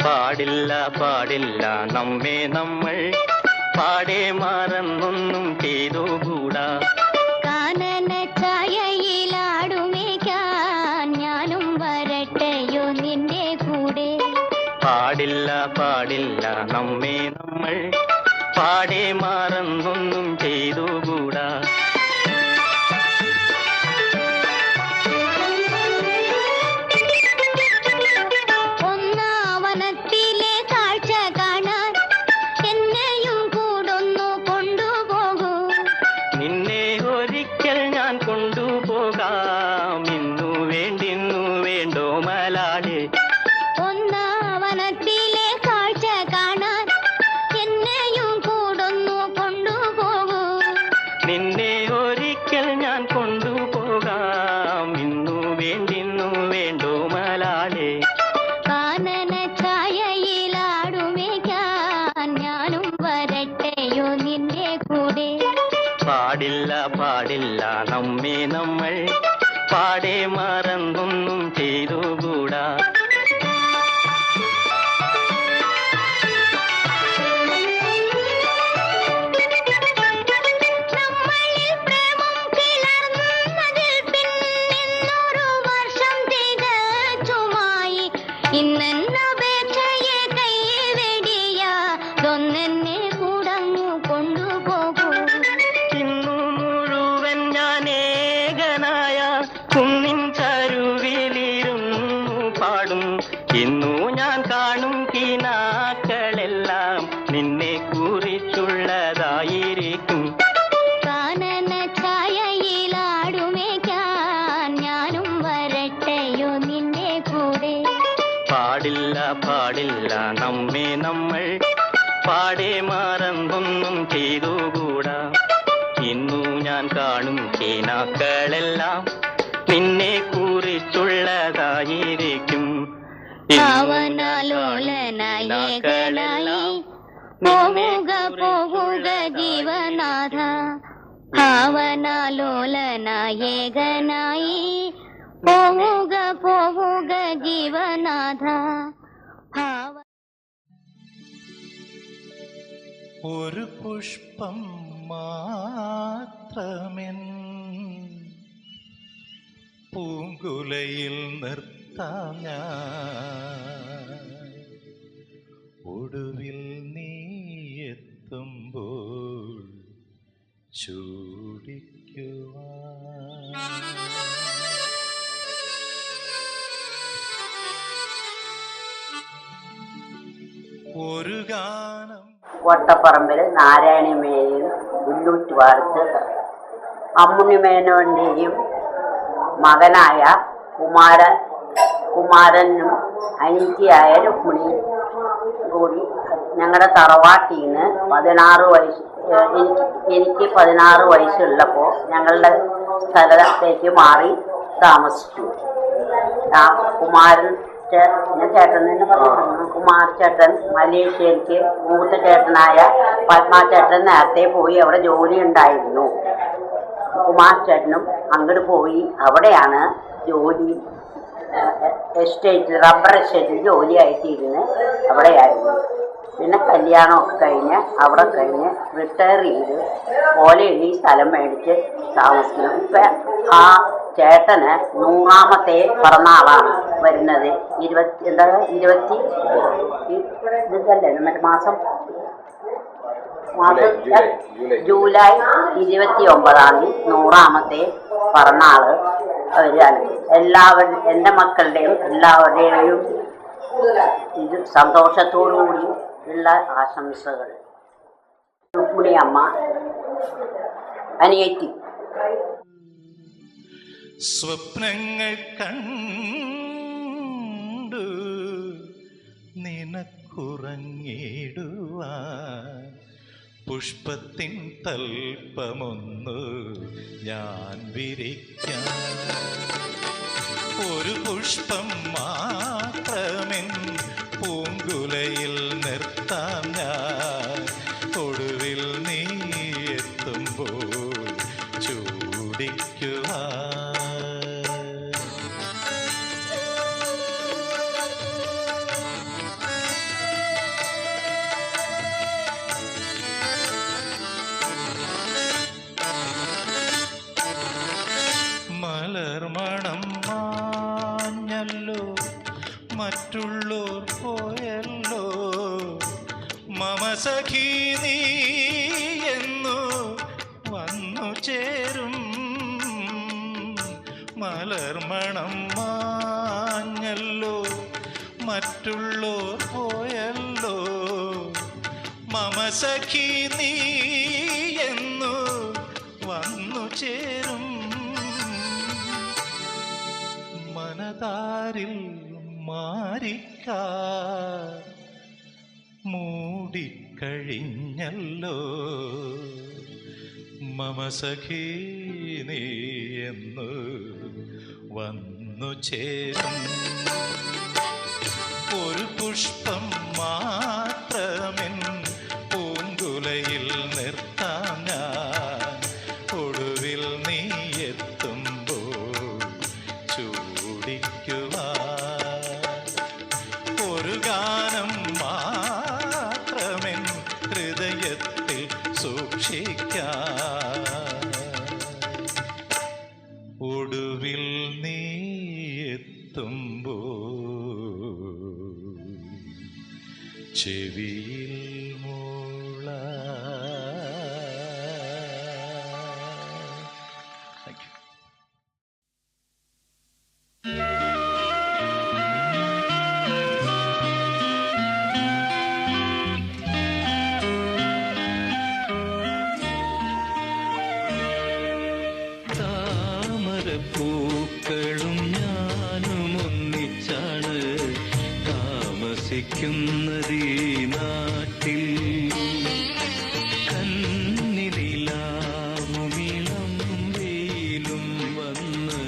പാടില്ല പാടില്ല നമ്മെ നമ്മൾ പാടെ മറന്നൊന്നും ചെയ്തുകൂടാ. കാനന ഛായയിലാടുമേക്കാൻ ഞാനും വരട്ടെയോ നിന്റെ കൂടെ. പാടില്ല പാടില്ല നമ്മെ നമ്മൾ പാടെ മറന്നൊന്നും ചെയ്തുകൂടാ. കൊണ്ടുപോകാം ഇന്നു വേണ്ടിന്നു വേണ്ടോ മലാളെ. ഒന്നാവനത്തിലെ കാഴ്ച കാണാൻ എന്നെയും കൂടൊന്നു കൊണ്ടുപോകൂ. നിന്നെ ഒരിക്കൽ ഞാൻ കൊണ്ടുപോകാം ഇന്നു വേണ്ടിന്നു വേണ്ടോ മലാളെ. കാനന ഛായയിലാടുമേക്കാൻ ഞാനും വരട്ടെയോ നിന്റെ കൂടെ. പാടില്ല പാടില്ല നമ്മെ നമ്മൾ പാടെ മറന്നൊന്നും ചെയ്തുകൂടാ. ഇന്നപേക്ഷയെ കൈവെടിയാതൊന്നെന്നെ കൂടങ്ങു കൊണ്ടുപോകൂ. ഇന്നു മുഴുവൻ ഞാൻ ഏകനായ കുന്നിൻ ചരുവിലിരുന്നു പാടും. ഇന്നു ഞാൻ കാണും കിനാക്കളെല്ലാം നിന്നെ കുറിച്ചുള്ളതായിരിക്കും. കാനന ഛായയിലാടുമേക്കാൻ ഞാനും വരട്ടെയോ നിന്റെ കൂടെ. പാടില്ല പാടില്ല നമ്മെ നമ്മൾ പാടെ മറന്നൊന്നും ചെയ്തുകൂടാ. ഇന്നു ഞാൻ കാണും കിനാക്കളെല്ലാം നിന്നെ കുറിച്ചുള്ളതായിരിക്കും. ഭാവനാലോലനായകനായി പോവുക പോവുക ജീവനാഥ. ഭാവനാലോലനായകനായി പോവുക പോവുക ജീവനാഥ. ഒരു പുഷ്പം മാത്രമെൻ പൂങ്കുലയിൽ നിർത്താം ഞാൻ. ഒടുവിൽ നീ എത്തുമ്പോൾ ചൂടിക്കുവാൻ. ഒരു ഗാനം. വട്ടപ്പറമ്പിൽ നാരായണിമേയും പുല്ലൂറ്റുപാടത്ത് അമ്മുണിമേനോന്റെയും മകനായ കുമാരനും അനിയത്തിയായ രുക്മിണി കൂടി ഞങ്ങളുടെ തറവാട്ടിൽ നിന്ന് 16 വയസ്സ് എനിക്ക് 16 വയസ്സുള്ളപ്പോൾ ഞങ്ങളുടെ സ്ഥലത്തേക്ക് മാറി താമസിച്ചു. ചേട്ടൻ തന്നെ പറഞ്ഞു. കുമാരചേട്ടൻ മലേഷ്യയിലേക്ക് മൂത്ത ചേട്ടനായ പത്മാചേട്ടൻ നേരത്തെ പോയി അവിടെ ജോലി ഉണ്ടായിരുന്നു. കുമാരചേട്ടനും അങ്ങോട്ട് പോയി അവിടെയാണ് ജോലി, എസ്റ്റേറ്റിൽ റബ്ബർ എസ്റ്റേറ്റിൽ ജോലിയായിട്ടിരുന്ന് അവിടെയായിരുന്നു. പിന്നെ കല്യാണമൊക്കെ കഴിഞ്ഞ് അവിടെ കഴിഞ്ഞ് റിട്ടയർ ചെയ്ത് ഓലയിൽ സ്ഥലം മേടിച്ച് താമസിക്കുന്നു. ഇപ്പം ആ ചേട്ടന് 100ാമത്തെ പിറന്നാളാണ് വരുന്നത്. 20 ഇതല്ലേ മറ്റേ മാസം ജൂലൈ 29-ാം തീയതി 100ാമത്തെ പിറന്നാൾ വരികയാണ്. എല്ലാവരും എൻ്റെ മക്കളുടെയും എല്ലാവരുടെയും ഇത് സന്തോഷത്തോടു കൂടി ഉള്ള ആശംസകൾ. രുക്മിണിയമ്മ അനിയത്തി. സ്വപ്നങ്ങൾ കണ്ടു നിനക്കുറങ്ങിടുവാൻ പുഷ്പത്തിൻ തൽപ്പമൊന്നു ഞാൻ വിരിക്കാം. ഒരു പുഷ്പം മാത്രമെൻ പൂങ്കുലയിൽ നിർത്താം ഞാൻ. ഒടുവിൽ നീ എത്തുമ്പോൾ ചൂടിക്കുവാൻ. മലർമണം മാഞ്ഞല്ലോ, മറ്റുള്ളോർ പോയല്ലോ, മമ സഖി നീ എന്നു വന്നു ചേരും. മലർമണം മാഞ്ഞല്ലോ, മറ്റുള്ളോർ പോയല്ലോ, മമ സഖി നീ എന്നു വന്നു ചേരും. മനതാരിൽ മാറിക്കാർ മൂടിക്കഴിഞ്ഞല്ലോ, മമ സഖി നീ എന്ന് വന്നു ചേരും. ഒരു പുഷ്പം മാത്രമെൻ പൂങ്കുലയിൽ നിർത്താം ഞാൻ. ഒടുവിൽ നീ എത്തുമ്പോൾ ചൂടിക്കുവാൻ. ഒരു ഗാനം മാത്രമെൻ ഹൃദയത്തിൽ സൂക്ഷിക്കാൻ. ഒടുവിൽ നീ എത്തുമ്പോൾ ചെവിയിൽ മൂള. താമരപ്പൂക്കളും ഞാനും ഒന്നിച്ചാണ് താമസിക്കുന്നതീ നാട്ടിൽ. കന്നിനിലാവുമിളം വെയിലും വന്ന്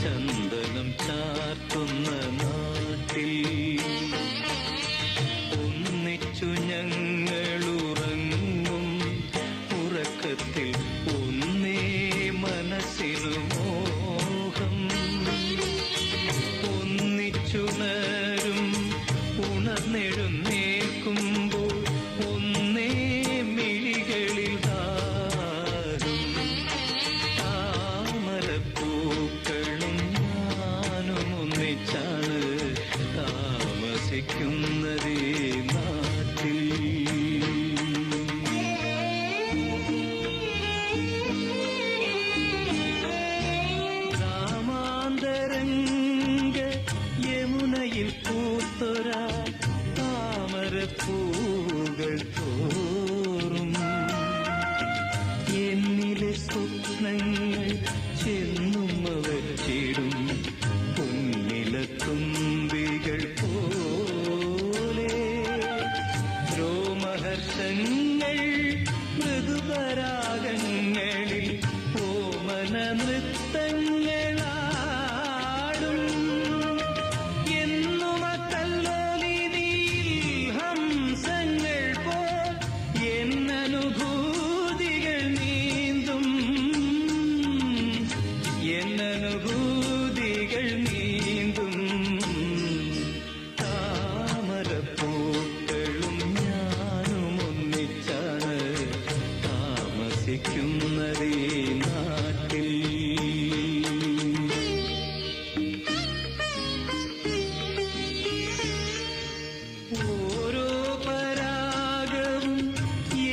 ചന്ദനം ചാർത്തുന്ന നാട്ടിൽ. ഒന്നിച്ചു ഞങ്ങളുറങ്ങും ഉറക്കത്തിൽ ഒന്നേ മനസ്സിനു മോഹം. ഒന്നിച്ചുണരും ഉണർന്നെഴുന്നേൽക്കുമ്പോൾ ഒന്നേ മിഴികളിൽ ദാഹം. താമരപ്പൂക്കളും ഞാനും ഒന്നിച്ചാണ് താമസിക്കുന്നതേ നാട്ടിൽ. രാമാന്തരംഗ യമുനയിൽ പൂത്തൊരാ താമരപ്പൂകൾ തോറും എന്നിലെ സ്വപ്നങ്ങൾ ചെന്നും അവറ്റിടും പൊന്നിലത്തുമ്പികൾ പോലെ. രോമഹർഷങ്ങൾ മൃദുപരാഗങ്ങളിൽ ഓമന നൃത്തങ്ങളാടും. എന്നും കല്ലോലിനിയിൽ ഹംസങ്ങൾ പോൽ എന്നനുഭൂതികൾ നീന്തും. എന്നനുഭൂതികൾ നീന്തും. താമരപ്പൂക്കളും ഞാനും ഒന്നിച്ചാണ് താമസിക്കുന്നതേ നാട്ടിൽ. ഓരോ പരാഗവും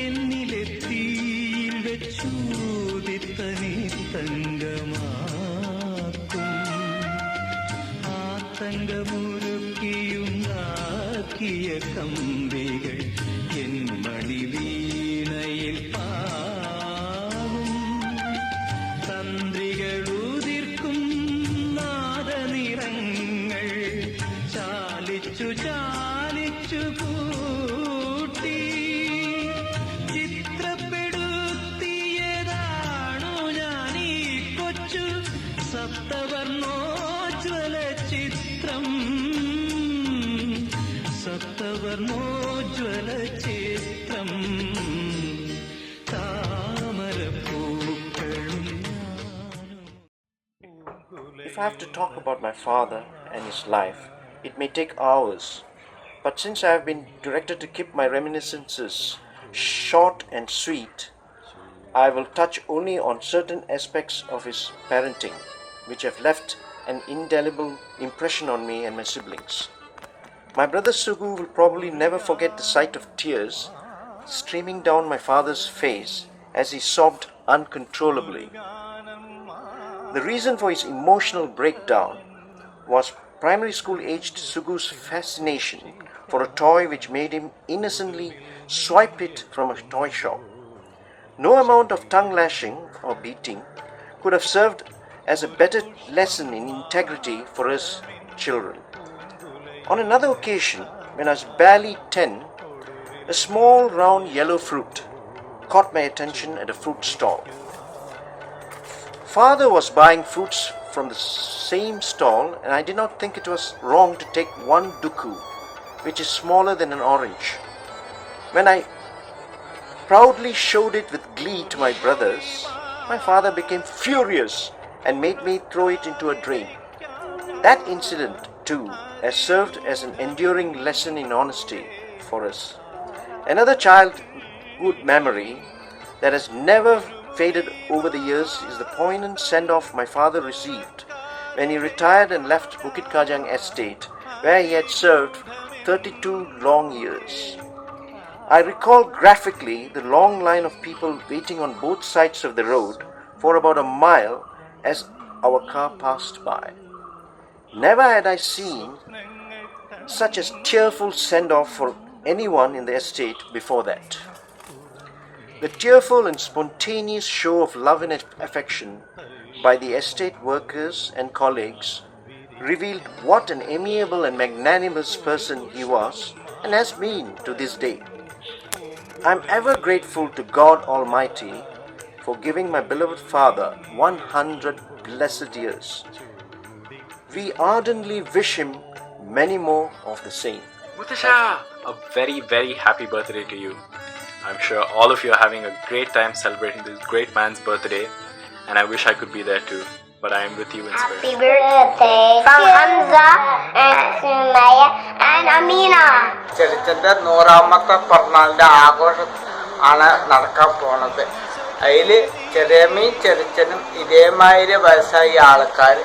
എന്നിലെ തീയിൽ വെച്ചൂതിത്തനി തങ്കമാക്കും. ആ തങ്കമുരുക്കിയുണ്ടാക്കിയ കമ്പികൾ എൻ മണിവീണയിൽ പാവും. തന്ത്രികളുതിർക്കും നാദനിറങ്ങൾ ചാലിച്ചു ചാലിച്ചു കൂട്ടി. ചിത്ര സുവർണോജ്വല ചിത്രം താമരപ്പൂക്കളും If I have to talk about my father and his life, it may take hours. But since I have been directed to keep my reminiscences short and sweet, I will touch only on certain aspects of his parenting, which have left an indelible impression on me and my siblings. My brother Sugu will probably never forget the sight of tears streaming down my father's face as he sobbed uncontrollably. The reason for his emotional breakdown was primary school aged Sugu's fascination for a toy which made him innocently swipe it from a toy shop. No amount of tongue lashing or beating could have served as a better lesson in integrity for us children. On another occasion, when I was barely 10, a small round yellow fruit caught my attention at a fruit stall. Father was buying fruits from the same stall, and I did not think it was wrong to take one duku, which is smaller than an orange. When I proudly showed it with glee to my brothers, my father became furious and made me throw it into a drain. That incident, too, has served as an enduring lesson in honesty for us. Another childhood memory that has never faded over the years is the poignant send-off my father received when he retired and left Bukit Kajang estate, where he had served 32 long years. I recall graphically the long line of people waiting on both sides of the road for about a mile as our car passed by. Never had I seen such a tearful send-off for anyone in the estate before that. The tearful and spontaneous show of love and affection by the estate workers and colleagues revealed what an amiable and magnanimous person he was and has been to this day. I am ever grateful to God Almighty for giving my beloved father 100 blessed years. We ardently wish him many more of the same. Mutasha, a very, very happy birthday to you. I'm sure all of you are having a great time celebrating this great man's birthday, and I wish I could be there too, but I am with you in spirit. Happy birthday from Hamza and Sumaya and Amina. ചെറിച്ചൻ്റെ 100ാമത്തെ പിറന്നാളിൻ്റെ ആഘോഷം ആണ് നടക്കാൻ പോണത്. അതിൽ ചെറിയമ്മയും ചെറിച്ചനും ഇതേമാതിരി വയസ്സായ ആൾക്കാർ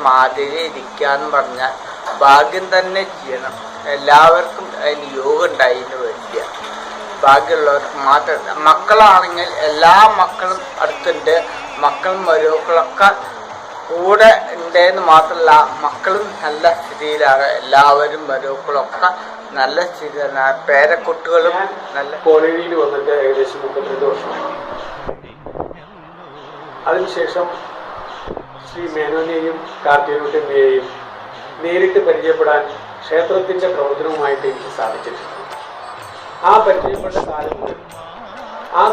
മാതിരി ഇരിക്കാന്ന് പറഞ്ഞാൽ ഭാഗ്യം തന്നെ ചെയ്യണം. എല്ലാവർക്കും അതിന് യോഗം ഉണ്ടായിന്ന് വരില്ല. ഭാഗ്യമുള്ളവർക്ക് മാത്രമല്ല, മക്കളാണെങ്കിൽ എല്ലാ മക്കളും അടുത്തുണ്ട്. മക്കളും മരുമക്കളൊക്കെ കൂടെ ഉണ്ടെന്ന് മാത്രമല്ല, മക്കളും നല്ല സ്ഥിതിയിലാണ്. എല്ലാവരും മരുമക്കളൊക്കെ നല്ല സ്ഥിതിയിലാണ്. പേരക്കുട്ടികളും നല്ല. കോളേജിൽ വന്നിട്ട് ഏകദേശം 32 വർഷമായി. അതിനുശേഷം ശ്രീ മേനോനെയും കാർത്തികനുട്ടിനെയും നേരിട്ട് പരിചയപ്പെടാൻ ക്ഷേത്രത്തിൻ്റെ പ്രവർത്തനവുമായിട്ട് എനിക്ക് സാധിച്ചിട്ടുണ്ട്. ആ പരിചയപ്പെട്ട കാലം മുതൽ ആ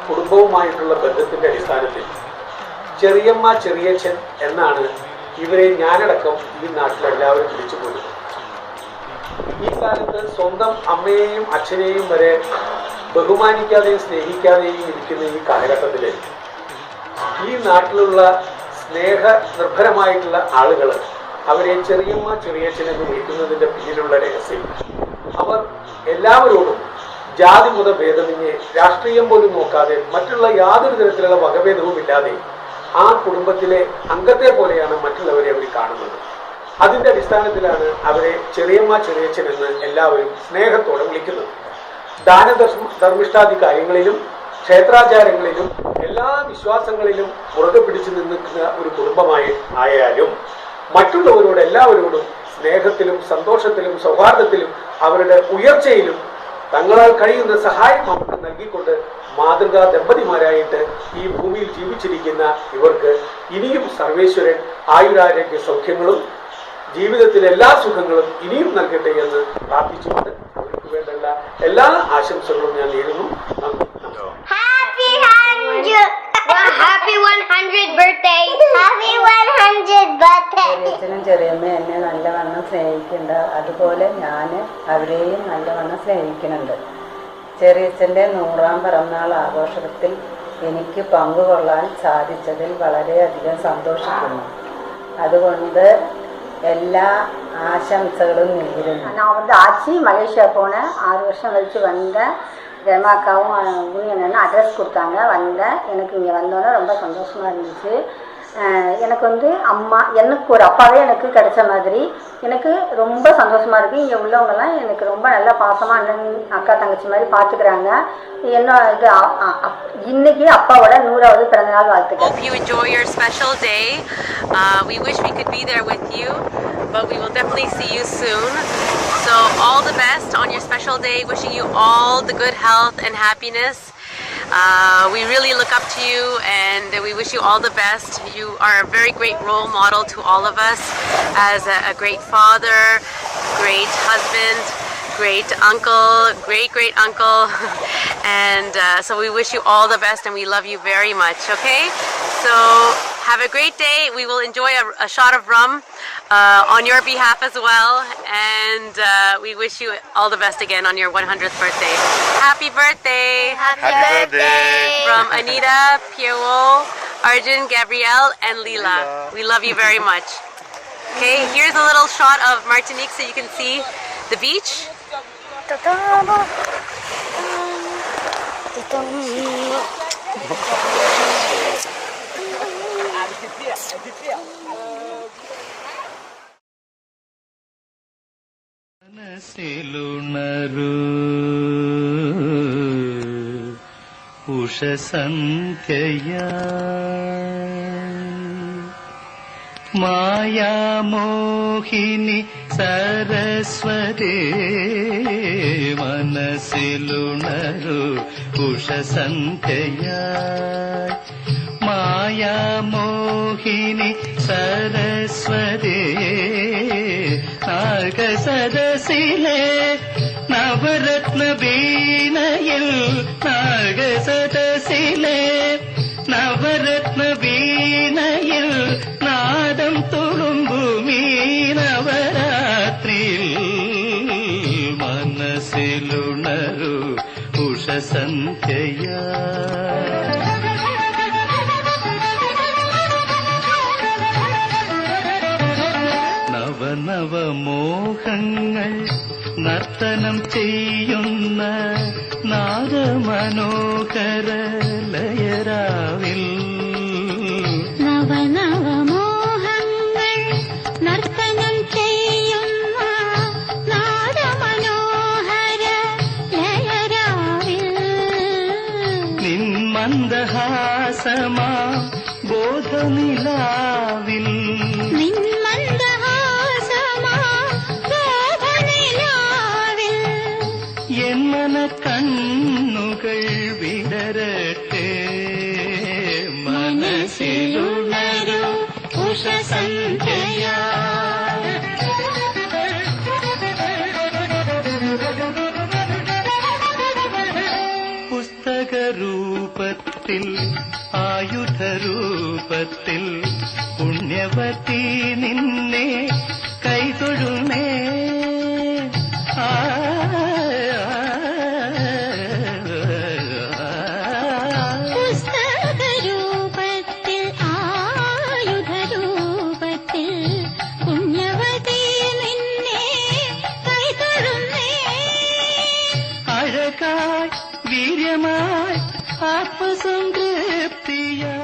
കുടുംബവുമായിട്ടുള്ള ബന്ധത്തിൻ്റെ അടിസ്ഥാനത്തിൽ ചെറിയമ്മ ചെറിയച്ഛൻ എന്നാണ് ഇവരെ ഞാനടക്കം ഈ നാട്ടിലെല്ലാവരും വിളിച്ചു പോരുന്നത്. ഈ കാലത്ത് സ്വന്തം അമ്മയെയും അച്ഛനെയും വരെ ബഹുമാനിക്കാതെയും സ്നേഹിക്കാതെയും ഇരിക്കുന്ന ഈ കാലഘട്ടത്തിൽ ഈ നാട്ടിലുള്ള സ്നേഹനിർഭരമായിട്ടുള്ള ആളുകൾ അവരെ ചെറിയമ്മ ചെറിയച്ഛൻ എന്ന് വിളിക്കുന്നതിൻ്റെ പിന്നിലുള്ള രഹസ്യം, അവർ എല്ലാവരോടും ജാതി മത ഭേദമന്യേ രാഷ്ട്രീയം പോലും നോക്കാതെ മറ്റുള്ള യാതൊരു തരത്തിലുള്ള വകഭേദവും ഇല്ലാതെ ആ കുടുംബത്തിലെ അംഗത്തെ പോലെയാണ് മറ്റുള്ളവരെ അവർ കാണുന്നത്. അതിൻ്റെ അടിസ്ഥാനത്തിലാണ് അവരെ ചെറിയമ്മ ചെറിയച്ഛൻ എന്ന് എല്ലാവരും സ്നേഹത്തോടെ വിളിക്കുന്നത്. ധർമ്മിഷ്ടാദി കാര്യങ്ങളിലും ക്ഷേത്രാചാരങ്ങളിലും എല്ലാ വിശ്വാസങ്ങളിലും മുറുകെ പിടിച്ചു നിൽക്കുന്ന ഒരു കുടുംബമായി ആയാലും മറ്റുള്ളവരോട് എല്ലാവരോടും സ്നേഹത്തിലും സന്തോഷത്തിലും സൗഹാർദ്ദത്തിലും അവരുടെ ഉയർച്ചയിലും തങ്ങളാൽ കഴിയുന്ന സഹായം അവർക്ക് നൽകിക്കൊണ്ട് മാതൃകാ ദമ്പതിമാരായിട്ട് ഈ ഭൂമിയിൽ ജീവിച്ചിരിക്കുന്ന ഇവർക്ക് ഇനിയും സർവേശ്വരൻ ആയുരാരോഗ്യ സൗഖ്യങ്ങളും ജീവിതത്തിലെ എല്ലാ സുഖങ്ങളും ഇനിയും നൽകട്ടെ എന്ന് പ്രാർത്ഥിച്ചുകൊണ്ട് അവർക്ക് വേണ്ടുള്ള എല്ലാ ആശംസകളും ഞാൻ നേരുന്നു. Happy 100 birthday. Happy 100 birthday. ചെറിയച്ഛനും ചെറിയമ്മയും എന്നെ നല്ലവണ്ണം സ്നേഹിക്കുന്നുണ്ട്. അത് അതുപോലെ ഞാൻ അവരെയും നല്ലവണ്ണം സ്നേഹിക്കുന്നുണ്ട്. ചെറിയച്ഛൻ്റെ 100-ാം പിറന്നാൾ ആഘോഷത്തിൽ എനിക്ക് പങ്കുകൊള്ളാൻ സാധിച്ചതിൽ വളരെയധികം സന്തോഷിക്കുന്നു. அதுകൊണ്ട് எல்லா ஆசம்சங்களும் நேருங்க. நான் வந்து ஆச்சி மலேசியா போனேன். 6 வருஷம் கழிச்சு வந்தேன். ஜெயமாக்காவும் யூனியன் அட்ரஸ் கொடுத்தாங்க. வந்தேன். எனக்கு இங்கே வந்தோன்னே ரொம்ப சந்தோஷமாக இருந்துச்சு. எனக்கு வந்து அம்மா எனக்கு ஒரு அப்பாவே எனக்கு கிடைச்ச மாதிரி எனக்கு ரொம்ப சந்தோஷமாக இருக்குது. இங்கே உள்ளவங்கெல்லாம் எனக்கு ரொம்ப நல்ல பாசமாக அண்ணன் அக்கா தங்கச்சி மாதிரி பார்த்துக்கிறாங்க. என்ன இது இன்னைக்கு அப்பாவோட 100வது பிறந்தநாள் வாழ்த்துக்கள். Hope you enjoy your special day. We wish we could be there with you, but we will definitely see you soon. So all the best on your special day. Wishing you all the good health and happiness. We really look up to you and we wish you all the best. You are a very great role model to all of us as a great father, great husband, great uncle, great uncle. And so we wish you all the best and we love you very much, okay? So have a great day. We will enjoy a shot of rum on your behalf as well. And we wish you all the best again on your 100th birthday. Happy birthday! Happy birthday! From Anita, Piero, Arjun, Gabrielle, and Leela. We love you very much. Okay, here's a little shot of Martinique so you can see the beach. മനസ്സിലുണരൂ ഉഷസന്ധ്യയായി മായാമോഹിനി സരസ്വതേ മനസ്സിലുണരൂ ഉഷസന്ധ്യയായി മായാമോഹിനി സരസ്വതേ നാഗസദസിലെ Navratna വീണയിൽ നാഗസദസിലെ നവരത്ന വീണയിൽ നാദം തുളുമ്പുമീ നവരാത്രിയിൽ മനസ്സിലുണരൂ ഉഷസന്ധ്യയായി നവമോഹങ്ങൾ നർത്തനം ചെയ്യുന്ന നാദമനോഹര ലയരാവിൽ നവമോഹങ്ങൾ നർത്തനം ചെയ്യുന്ന നാദമനോഹര ലയരാവിൽ നിൻ മന്ദഹാസമാ ബോധനിലാവിൽ കണ്ണുകൾ വിടരട്ടെ മനസ്സിലുണരൂ ഉഷസന്ധ്യയായി പുസ്തകരൂപത്തിൽ ആയുധരൂപത്തിൽ പുണ്യവതി നിന്നെ കൈതൊഴുന്നേ വീര്യമായി ആത്മസംതൃപ്തിയായി